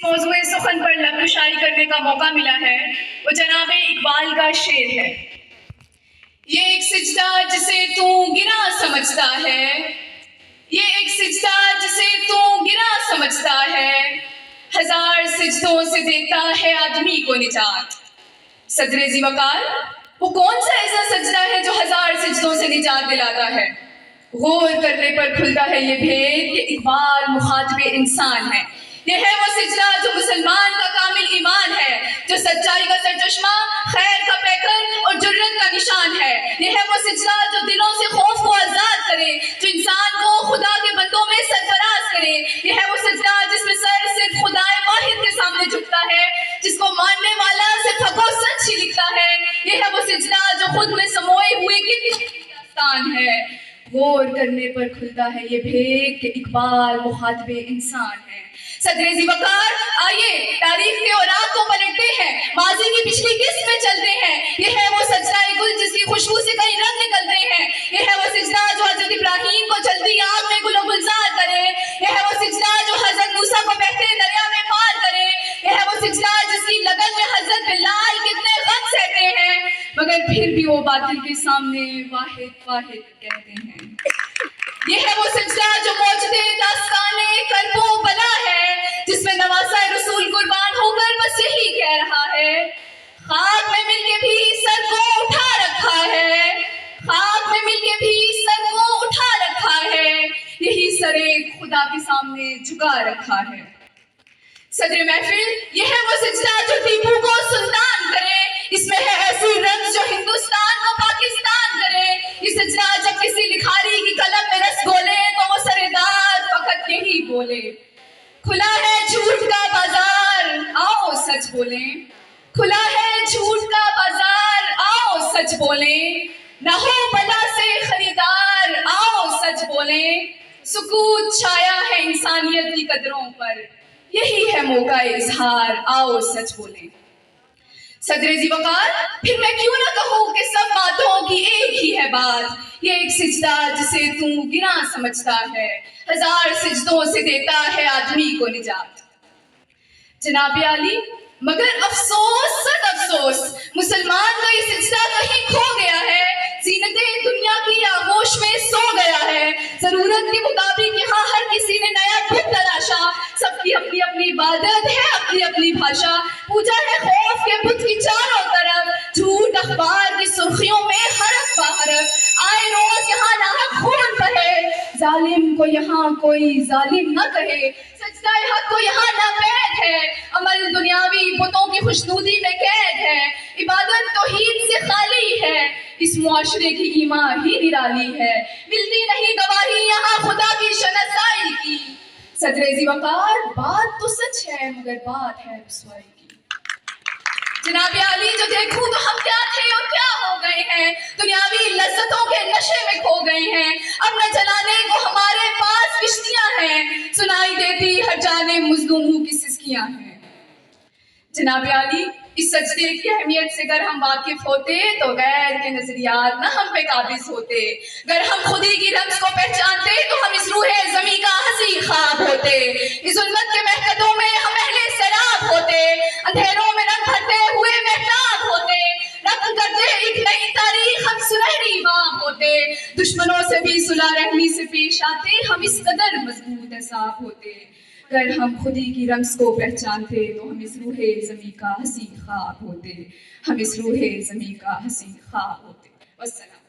موضوع سخن پر لب کشائی کرنے کا موقع ملا ہے وہ جناب اقبال کا شعر ہے۔ یہ ایک سجدہ جسے تو گرا سمجھتا ہے، یہ ایک سجدہ جسے تو گرا سمجھتا ہے، ہزار سجدوں سے دیتا ہے آدمی کو نجات۔ صدر ذی وقار، وہ کون سا ایسا سجدہ ہے جو ہزار سجدوں سے نجات دلاتا ہے؟ غور کرنے پر کھلتا ہے یہ بھید کہ اقبال مخاطب انسان ہے۔ یہ ہے وہ سجدہ جو مسلمان کا کامل ایمان ہے، جو سچائی کا سرچشمہ، خیر کا پیکر اور جرت کا نشان ہے۔ یہ ہے وہ سجدہ جو دلوں سے خوف کو آزاد کرے، جو انسان کو خدا کے بندوں میں سرفراز کرے۔ یہ ہے وہ سجدہ جس میں سر صرف خدائے واحد کے سامنے جھکتا ہے، جس کو ماننے والا صرف حق و سچ ہی لکھتا ہے۔ یہ ہے وہ سجدہ جو خود میں سموئے ہوئے کتنی داستان ہے۔ غور کرنے پر کھلتا ہے یہ بھید کہ اقبال مخاطب انسان ہے۔ صدر ذی وقار، آئیے تاریخ کے اوراق کو پلٹتے ہیں، ماضی کی پچھلی قسط میں چلتے ہیں۔ یہ ہے وہ سجدہ گل جس کی خوشبو سے کئی رنگ نکلتے ہیں۔ یہ ہے وہ سجدہ جو حضرت ابراہیم کو جلدی آگ میں گل و گلزار کرے۔ یہ ہے وہ سجدہ جو حضرت موسیٰ کو بہتے دریا میں پار کرے۔ یہ ہے وہ سجدہ جس کی لگن میں حضرت بلال کتنے غم سہتے ہیں، مگر پھر بھی وہ باطل کے سامنے واحد واحد کہتے ہیں۔ یہ ہے وہ سجدہ جو موجودے داستان کرب و بلا ہے، جس میں نواسہ رسول قربان ہو کر بس یہی کہہ رہا ہے، خاک میں مل کے بھی سر کو اٹھا رکھا ہے، خاک میں مل کے بھی سر کو اٹھا رکھا ہے، یہی سر خدا کے سامنے جھکا رکھا ہے۔ صدر محفل، یہ ہے وہ سجدہ جو ٹیپو کو سلطان کرے، اس میں ہے ایسی رمز جو ہندوستان کو پاکستان کرے۔ یہ سجدہ جب کسی لکھاری کی قلم میں رس گھولے تو وہ سردار فقط یہی بولے، کھلا ہے جھوٹ کا بازار آؤ سچ بولیں، کھلا ہے جھوٹ کا بازار آؤ سچ بولیں، نہ ہو بلا سے خریدار آؤ سچ بولیں، سکوت چھایا ہے انسانیت کی قدروں پر، یہی ہے موقع اظہار آؤ سچ بولیں۔ صدر ذی وقار، پھر میں کیوں نہ کہوں کہ سب باتوں کی ایک ہی ہے بات، یہ ایک سجدہ جسے تو گرا سمجھتا ہے، ہزار سجدوں سے دیتا ہے آدمی کو نجات۔ جناب عالی، مگر افسوس صد افسوس، مسلمان کا یہ سجدہ کہیں کھو گیا ہے، زینت دنیا کی آغوش میں سو گیا ہے، ضرورت کے مطابق یہاں ہر کسی نے نیا بت تراشا، سب کی اپنی اپنی عبادت ہے، اپنی اپنی بھاشا، پوجا ہے خوف کے بت کی چاروں طرف، جھوٹ اخبار کی سرخیوں میں حرف بحرف، آئے روز یہاں ناحق خون بہے، ظالم کو یہاں کوئی ظالم نہ کہے، سجدہ حق کو یہاں ناپید ہے، عمل دنیاوی بتوں کی خوشنودی میں قید ہے، عبادت توحید سے خالی ہے، اس معاشرے کی ایمان ہی نرالی ہے، ملتی نہیں گواہی یہاں خدا کی شناسائی کی۔ صدر ذی وقار، بات تو سچ ہے مگر بات ہے رسوائی کی۔ جناب عالی، جو دیکھوں تو ہم کیا تھے اور کیا ہو گئے ہیں، دنیاوی لذتوں کے نشے میں کھو گئے ہیں، اب نہ چلانے کو ہمارے پاس کشتیاں ہیں، سنائی دیتی ہر جانب مظلوموں کی سسکیاں ہیں۔ جناب عالی، اس سجدے کی اہمیت سے اگر ہم واقف ہوتے تو غیر کے نظریات نہ ہم پہ قابض ہوتے، اگر ہم خودی کی رمز کو پہچانتے تو ہم اس روح زمیں کا ہنسی خواب ہوتے، اس ظلمت کے مہکدوں میں ہم اہل سراب ہوتے، اندھیروں میں رنگ بھرتے ہوئے مہتاب ہوتے، رقم کرتے ایک نئی تاریخ ہم سنہری باب ہوتے، دشمنوں سے بھی صلح رحمی سے پیش آتے، ہم اس قدر مضبوط اعصاب ہوتے، اگر ہم خودی کی رمز کو پہچانتے تو ہم اس روح زمیں کا ہنسی خواب ہوتے، ہم اس روح زمیں کا ہنسی خواب ہوتے۔ والسلام۔